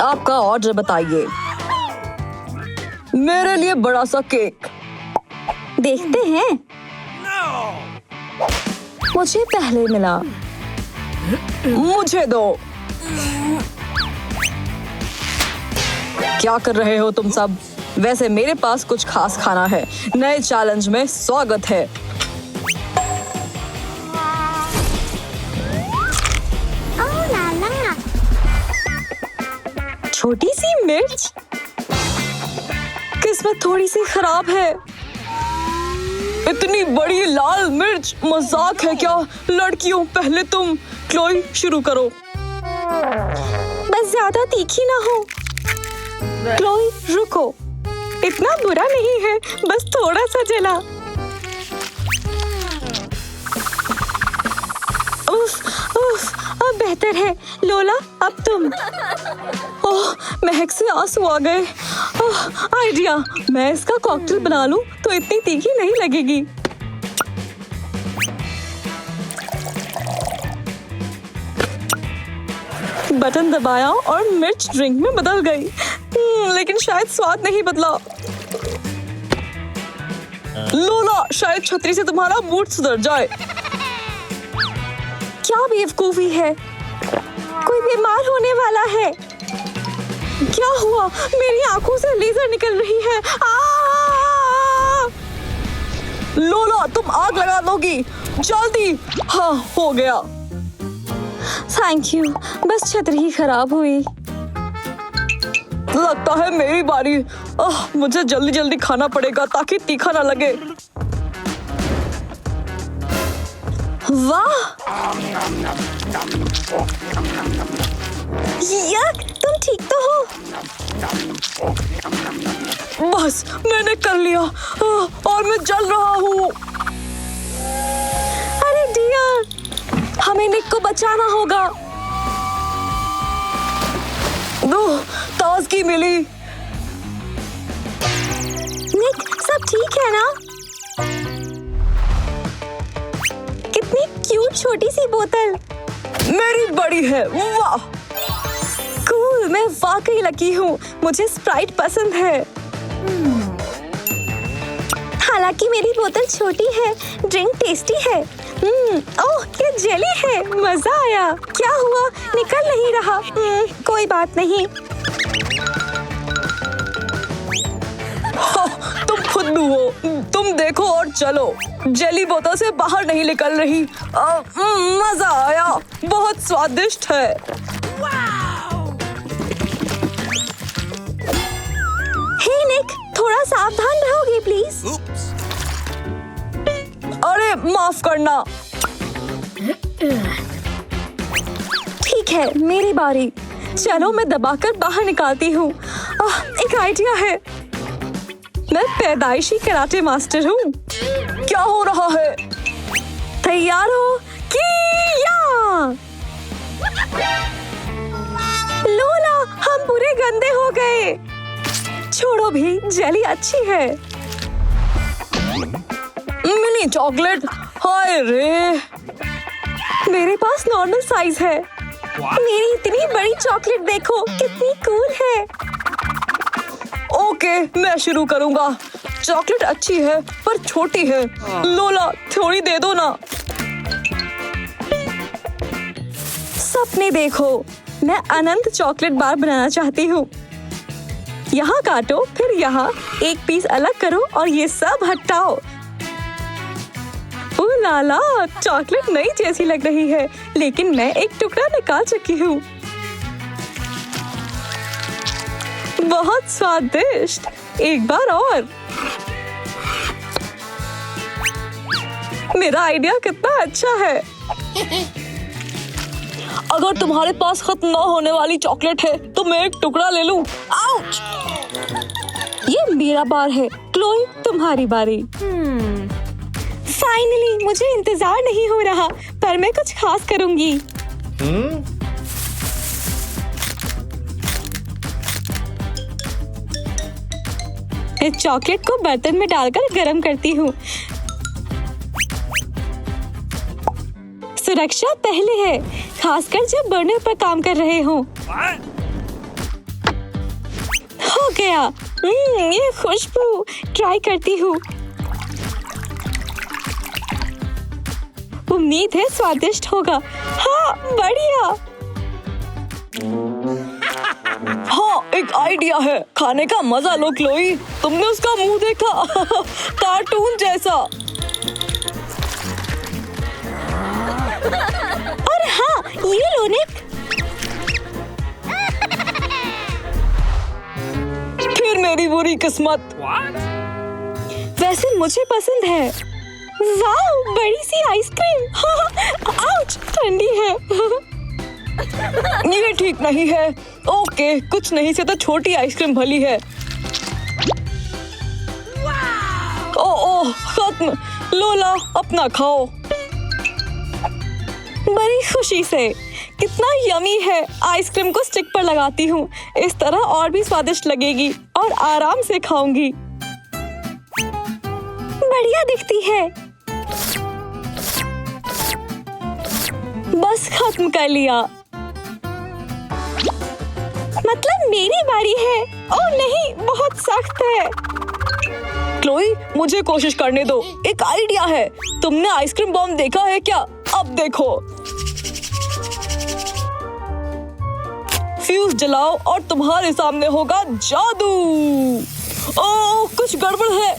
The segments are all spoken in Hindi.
आपका ऑर्डर बताइए। मेरे लिए बड़ा सा केक। देखते हैं। मुझे पहले मिला। मुझे दो। क्या कर रहे हो तुम सब? वैसे मेरे पास कुछ खास खाना है। नए चैलेंज में स्वागत है। छोटी सी मिर्च? किस्मत थोड़ी सी खराब है। इतनी बड़ी लाल मिर्च, मजाक है क्या? लड़कियों, पहले तुम। क्लोई, शुरू करो। बस ज्यादा तीखी ना हो। क्लोई, रुको। इतना बुरा नहीं है, बस थोड़ा सा जला। उफ, उफ, अब बेहतर है। लोला, अब तुम। ओह, महक से आंसू आ गए। ओह, आइडिया। मैं इसका कॉकटेल बना लूं तो इतनी तीखी नहीं लगेगी। बटन दबाया और मिर्च ड्रिंक में बदल गई। लेकिन शायद स्वाद नहीं बदला। लोला, शायद छतरी से तुम्हारा मूड सुधर जाए। क्या बेवकूफी है। कोई बीमार होने वाला है। क्या हुआ? मेरी आंखों से लेजर निकल रही है। लोला, तुम आग लगा दोगी। जल्दी। हाँ, हो गया। Thank you. बस छतरी ही खराब हुई। लगता है मेरी बारी। मुझे जल्दी जल्दी खाना पड़ेगा ताकि तीखा ना लगे। वाह! यक, तुम ठीक तो हो? बस, मैंने कर लिया। और मैं जल रहा हूँ। अरे डियर, हमें निक को बचाना होगा। ताजगी मिली। निक, सब ठीक है ना? कितनी क्यूट छोटी सी बोतल। मेरी बड़ी है। वाह, कूल। मैं वाकई लकी हूँ। मुझे स्प्राइट पसंद है। हालांकि मेरी बोतल छोटी है, ड्रिंक टेस्टी है। ओह, ये जेली है। मजा आया। क्या हुआ? निकल नहीं रहा। कोई बात नहीं। तुम खुद हो। तुम देखो और चलो। जेली बोतल से बाहर नहीं निकल रही। मजा आया। बहुत स्वादिष्ट है। हे निक, थोड़ा सावधान रहोगे प्लीज। अरे माफ करना। ठीक है, मेरी बारी। चलो, मैं दबाकर बाहर निकालती हूँ। एक आइडिया है। मैं पैदाइशी कराटे मास्टर हूँ। क्या हो रहा है? तैयार हो? किया! लोला, हम पूरे गंदे हो गए। छोड़ो भी, जेली अच्छी है। Mini chocolate. हाय रे, मेरे पास नॉर्मल साइज है। मेरी इतनी बड़ी चॉकलेट देखो, कितनी कूल है। ओके, मैं शुरू करूंगा। चॉकलेट अच्छी है पर छोटी है। लोला, थोड़ी दे दो ना। सपने देखो। मैं अनंत चॉकलेट बार बनाना चाहती हूँ। यहाँ काटो, फिर यहाँ एक पीस अलग करो और ये सब हटाओ। ओ लाला, चॉकलेट नई जैसी लग रही है, लेकिन मैं एक टुकड़ा निकाल चुकी हूँ। बहुत स्वादिष्ट। एक बार और। मेरा आइडिया कितना अच्छा है। अगर तुम्हारे पास खत्म न होने वाली चॉकलेट है तो मैं एक टुकड़ा ले लूं। आउच! ये मेरा बार है। क्लोई, तुम्हारी बारी। फाइनली, मुझे इंतजार नहीं हो रहा, पर मैं कुछ खास करूंगी। इस चॉकलेट को बर्तन में डालकर गरम करती हूँ। सुरक्षा पहले है, खासकर जब बर्नर पर काम कर रहे हो। गया। ये खुशबू, ट्राई करती हूँ। उम्मीद है स्वादिष्ट होगा। हाँ, बढ़िया। हाँ, एक आइडिया है। खाने का मजा लो क्लोई। तुमने उसका मुंह देखा? कार्टून जैसा। और हाँ, ये लो निक। फिर मेरी बुरी किस्मत। वैसे मुझे पसंद है। वाओ, बड़ी सी आइसक्रीम। आउच, ठंडी है। ये ठीक नहीं है। ओके, कुछ नहीं से तो छोटी आइसक्रीम भली है। ओह, खत्म। लोला, अपना खाओ। बड़ी खुशी से। कितना यमी है। आइसक्रीम को स्टिक पर लगाती हूँ। इस तरह और भी स्वादिष्ट लगेगी और आराम से खाऊंगी। बढ़िया दिखती है। बस खत्म कर लिया। मतलब मेरी बारी है। ओह नहीं, बहुत सख्त है। क्लोई, मुझे कोशिश करने दो। एक आइडिया है। तुमने आइसक्रीम बॉम्ब देखा है क्या? अब देखो। फ्यूज जलाओ और तुम्हारे सामने होगा जादू। ओह, कुछ गड़बड़ है।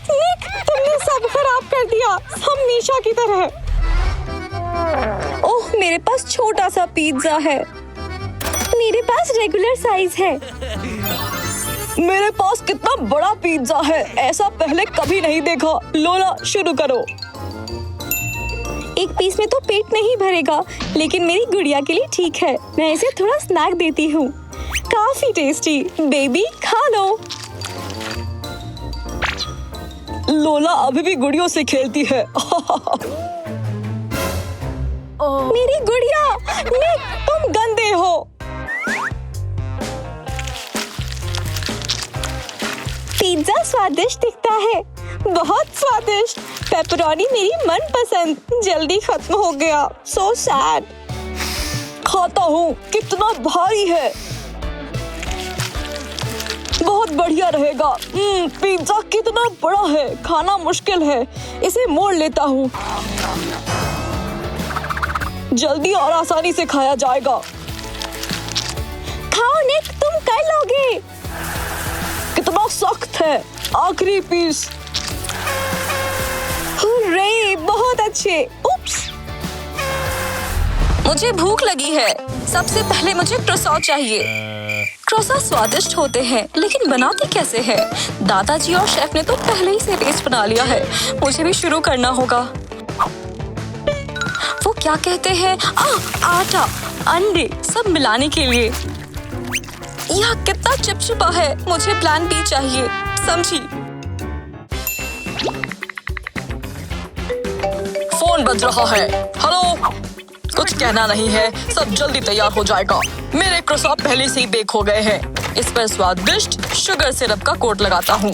निक, तुमने सब खराब कर दिया, हमेशा की तरह। ओह, मेरे पास छोटा सा पिज्जा है। मेरे पास रेगुलर साइज है। मेरे पास कितना बड़ा पिज्जा है। ऐसा पहले कभी नहीं देखा। लोला, शुरू करो। एक पीस में तो पेट नहीं भरेगा, लेकिन मेरी गुड़िया के लिए ठीक है। मैं इसे थोड़ा स्नैक देती हूँ। काफी टेस्टी। बेबी, खा लो। लोला अभी भी गुड़ियों से खेलती है। मेरी गुड़िया। निक, तुम गंदे हो। पिज्जा स्वादिष्ट दिखता है। बहुत स्वादिष्ट। पेपरोनी मेरी मनपसंद। जल्दी खत्म हो गया। So sad. खाता हूँ। कितना भारी है। बहुत बढ़िया रहेगा। पिज्जा कितना बड़ा है। खाना मुश्किल है। इसे मोड़ लेता हूँ। जल्दी और आसानी से खाया जाएगा। खाओ निक, तुम कर लोगे। कितना सख्त है। आखिरी पीस। हुर्रे, बहुत अच्छे। उप्स। मुझे भूख लगी है। सबसे पहले मुझे क्रोसॉ चाहिए। क्रोसॉ स्वादिष्ट होते हैं, लेकिन बनाते कैसे हैं? दादाजी और शेफ ने तो पहले ही से टेस्ट बना लिया है। मुझे भी शुरू करना होगा। वो क्या कहते हैं? आटा, अंडे, सब मिलाने के लिए। यह कितना चिपचिपा है। मुझे प्लान बी चाहिए, समझी? फोन बज रहा है। हेलो। कुछ कहना नहीं है। सब जल्दी तैयार हो जाएगा। मेरे क्रोसॉ पहले से ही बेक हो गए हैं। इस पर स्वादिष्ट शुगर सिरप का कोट लगाता हूँ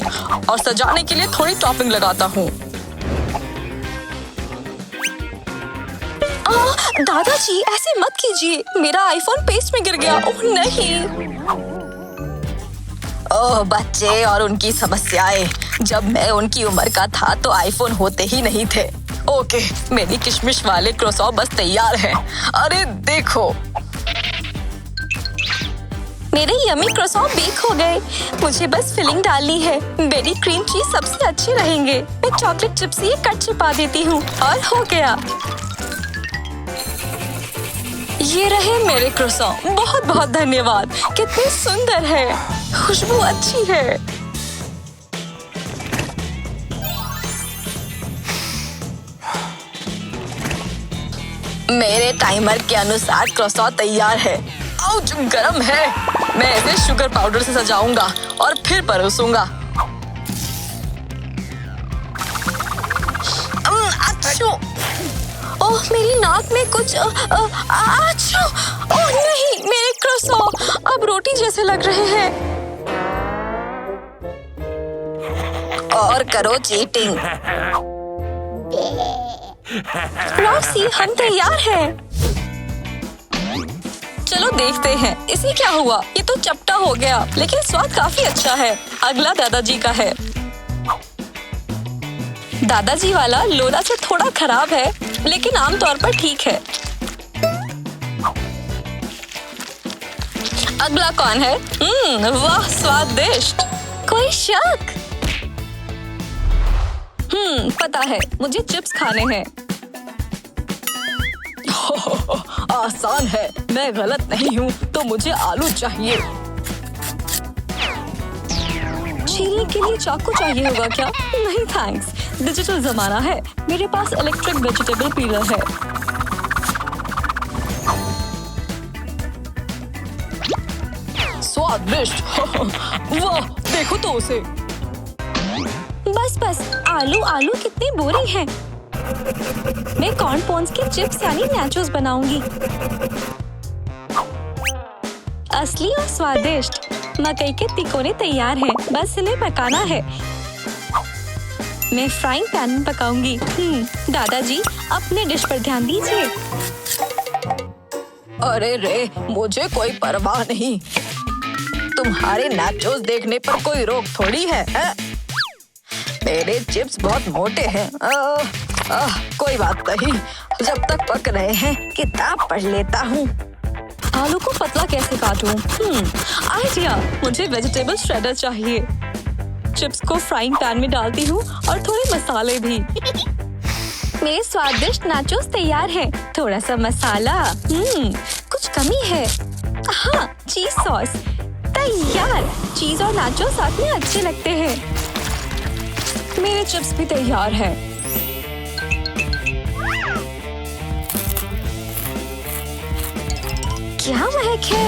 और सजाने के लिए थोड़ी टॉपिंग लगाता हूँ। दादाजी, ऐसे मत कीजिए। मेरा आईफोन पेस्ट में गिर गया। ओह नहीं। ओह, बच्चे और उनकी समस्याएं। जब मैं उनकी उम्र का था तो आईफोन होते ही नहीं थे। ओके, मेरी किशमिश वाले क्रोसॉ बस तैयार हैं। अरे देखो। मेरे यमी क्रोसॉ बेक हो गए। मुझे बस फिलिंग डालनी है। बेरी क्रीम चीज सबसे अच्छे रहेंगे। मैं चॉकलेट चिप से कट छिपा देती हूँ और हो गया। ये रहे मेरे क्रोसॉ। बहुत बहुत धन्यवाद। कितने सुंदर है। खुशबू अच्छी है। मेरे टाइमर के अनुसार क्रोसॉ तैयार है। आउच, गरम है। मैं इसे शुगर पाउडर से सजाऊंगा और फिर परोसूंगा। अच्छू। ओह, मेरी नाक में कुछ अच्छू। ओह नहीं, मेरे क्रोसॉ अब रोटी जैसे लग रहे हैं। और करो चीटिंग। रॉक्सी, हम तैयार हैं। चलो देखते हैं इसे क्या हुआ। ये तो चपटा हो गया, लेकिन स्वाद काफी अच्छा है। अगला दादाजी का है। दादाजी वाला लोला से थोड़ा खराब है, लेकिन आमतौर पर ठीक है। अगला कौन है? वाह, स्वादिष्ट। कोई शक? पता है, मुझे चिप्स खाने हैं। आसान है, मैं गलत नहीं हूँ, तो मुझे आलू चाहिए। छीलने के लिए चाकू चाहिए होगा क्या? नहीं थैंक्स, डिजिटल जमाना है। मेरे पास इलेक्ट्रिक वेजिटेबल पीलर है। स्वादिष्ट। वाह, देखो तो उसे। बस आलू आलू कितने बोरिंग हैं। मैं कॉर्न पॉन्स के चिप्स यानी नाचोस बनाऊंगी। असली और स्वादिष्ट मकई के तिकोने तैयार हैं, बस इन्हें पकाना है। मैं फ्राइंग पैन में पकाऊंगी। दादाजी, अपने डिश पर ध्यान दीजिए। अरे रे, मुझे कोई परवाह नहीं। तुम्हारे नाचोस देखने पर कोई रोक थोड़ी है, मेरे चिप्स बहुत मोटे हैं। कोई बात नहीं, जब तक पक रहे हैं किताब पढ़ लेता हूँ। आलू को पतला कैसे काटूं? आइडिया, मुझे वेजिटेबल श्रेडर चाहिए। चिप्स को फ्राइंग पैन में डालती हूँ और थोड़े मसाले भी। मेरे स्वादिष्ट नाचोस तैयार हैं। थोड़ा सा मसाला, कुछ कमी है। हाँ, चीज सॉस तैयार। चीज और नाचोस साथ में अच्छे लगते हैं। मेरे चिप्स भी तैयार हैं। क्या महक है?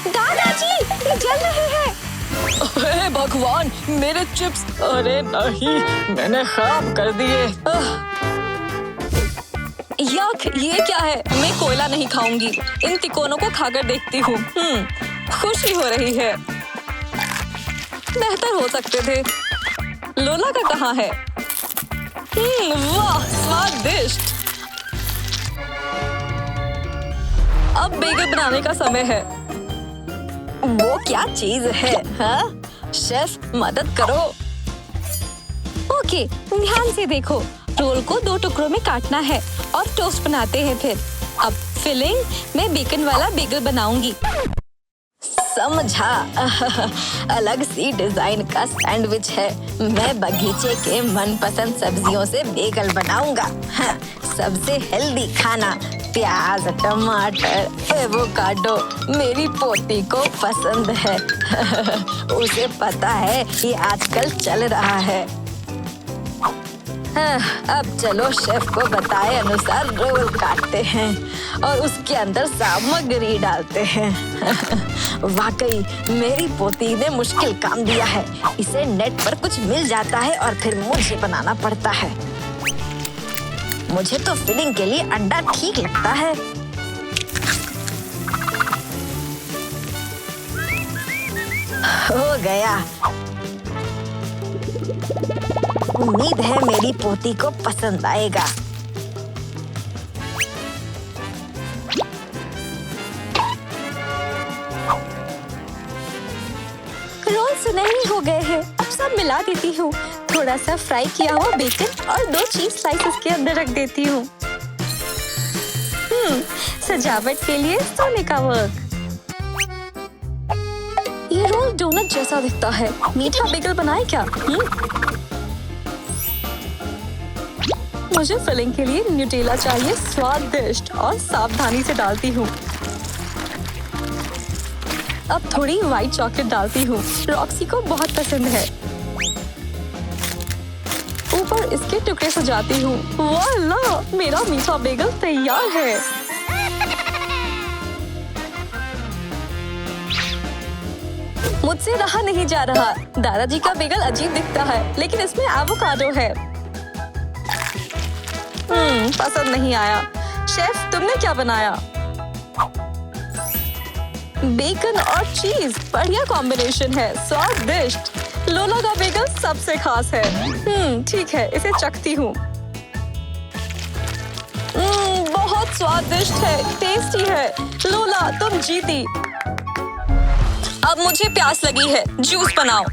दादाजी, ये जल रहे हैं। अरे भगवान, मेरे चिप्स! अरे नहीं, मैंने खराब कर दिए। यक, ये क्या है? मैं कोयला नहीं खाऊंगी। इन तिकोनों को खाकर देखती हूँ। खुशी हो रही है। बेहतर हो सकते थे। लोला का कहाँ है? वाह, स्वादिष्ट। अब बेगल बनाने का समय है। वो क्या चीज है? हाँ? शेफ, मदद करो। ओके, ध्यान से देखो। रोल को 2 टुकड़ों में काटना है और टोस्ट बनाते हैं फिर। अब फिलिंग में बेकन वाला बेगल बनाऊंगी। समझा। अलग सी डिजाइन का सैंडविच है। मैं बगीचे के मनपसंद सब्जियों से बेगल बनाऊंगा। सबसे हेल्दी खाना, प्याज, टमाटर, एवोकाडो मेरी पोती को पसंद है। उसे पता है ये आजकल चल रहा है। अब चलो शेफ को बताए अनुसार रोल काटते हैं और उसके अंदर सामग्री डालते हैं। वाकई मेरी पोती ने मुश्किल काम दिया है। इसे नेट पर कुछ मिल जाता है और फिर मुझे बनाना पड़ता है। मुझे तो फिलिंग के लिए अंडा ठीक लगता है। हो गया। उम्मीद है मेरी पोती को पसंद आएगा। रोल सुनहरे हो गए हैं। अब सब मिला देती हूँ। थोड़ा सा फ्राई किया हुआ बेकन और 2 चीज स्लाइसेस के अंदर रख देती हूँ। सजावट के लिए सोने का वर्क। ये रोल डोनट जैसा दिखता है। मीठा बेगल बनाए क्या? मुझे फिलिंग के लिए न्यूटेला चाहिए। स्वादिष्ट, और सावधानी से डालती हूँ। अब थोड़ी व्हाइट चॉकलेट डालती हूँ। रॉक्सी को बहुत पसंद है। ऊपर इसके टुकड़े सजाती हूँ। वाला, मेरा मीठा बेगल तैयार है। मुझसे रहा नहीं जा रहा। दादाजी का बेगल अजीब दिखता है, लेकिन इसमें एवोकाडो है। पसंद नहीं आया। शेफ, तुमने क्या बनाया? बेकन और चीज, बढ़िया कॉम्बिनेशन है। स्वादिष्ट। लोला का बेगल सबसे खास है। ठीक है, इसे चखती हूँ। बहुत स्वादिष्ट है, टेस्टी है। लोला तुम जीती। अब मुझे प्यास लगी है, जूस बनाओ।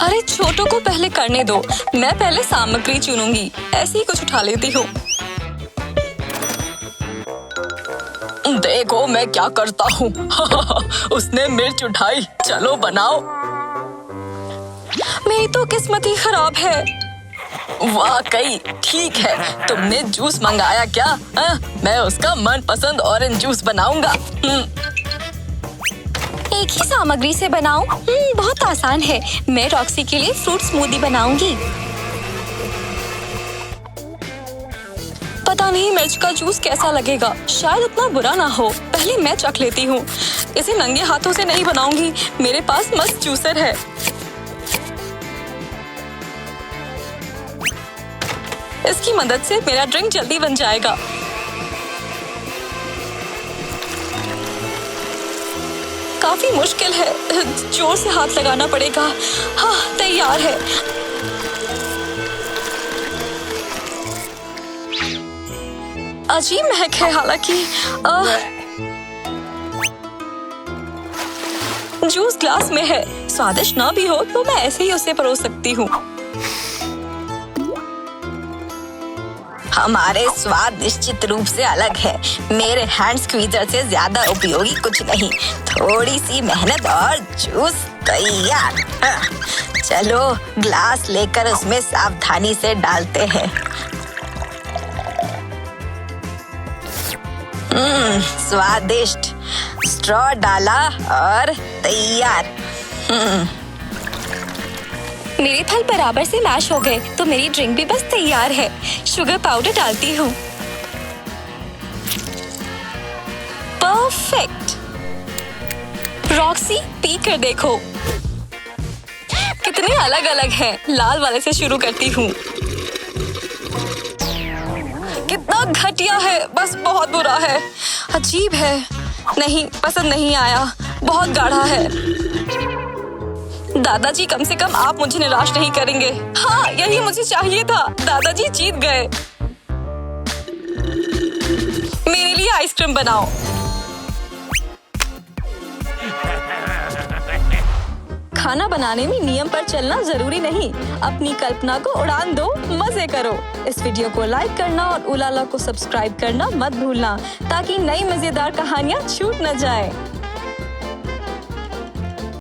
अरे छोटों को पहले करने दो, मैं पहले सामग्री चुनूंगी। ऐसे ही कुछ उठा लेती हूँ। देखो मैं क्या करता हूँ। उसने मिर्च उठाई, चलो बनाओ। मेरी तो किस्मत ही खराब है। वाकई ठीक है, तुमने जूस मंगाया क्या? मैं उसका मनपसंद ऑरेंज जूस बनाऊंगा। एक ही सामग्री से बनाऊं? बहुत आसान है। मैं रॉक्सी के लिए फ्रूट स्मूदी बनाऊंगी। पता नहीं मिर्च का जूस कैसा लगेगा, शायद उतना बुरा ना हो। पहले मैं चख लेती हूँ। इसे नंगे हाथों से नहीं बनाऊंगी, मेरे पास मस्त जूसर है। इसकी मदद से मेरा ड्रिंक जल्दी बन जाएगा। काफी मुश्किल है, जोर से हाथ लगाना पड़ेगा। हाँ, तैयार है। अजीब महक है हालांकि। जूस ग्लास में है। स्वादिष्ट ना भी हो तो मैं ऐसे ही उसे परोस सकती हूँ। हमारे स्वाद निश्चित रूप से अलग है। मेरे हैंड स्क्वीजर से ज्यादा उपयोगी कुछ नहीं। थोड़ी सी मेहनत और जूस तैयार। चलो ग्लास लेकर उसमें सावधानी से डालते हैं। स्वादिष्ट। स्ट्रॉ डाला और तैयार। मेरे फल बराबर से मैश हो गए तो मेरी ड्रिंक भी बस तैयार है। शुगर पाउडर डालती हूँ। परफेक्ट। रॉक्सी पी कर देखो, कितने अलग अलग हैं। लाल वाले से शुरू करती हूँ। कितना घटिया है, बस बहुत बुरा है। अजीब है, नहीं पसंद नहीं आया, बहुत गाढ़ा है। दादाजी कम से कम आप मुझे निराश नहीं करेंगे। हाँ, यही मुझे चाहिए था। दादाजी जीत गए। मेरे लिए आइसक्रीम बनाओ। खाना बनाने में नियम पर चलना जरूरी नहीं। अपनी कल्पना को उड़ान दो, मजे करो। इस वीडियो को लाइक करना और उलाला को सब्सक्राइब करना मत भूलना ताकि नई मजेदार कहानियाँ छूट न जाए।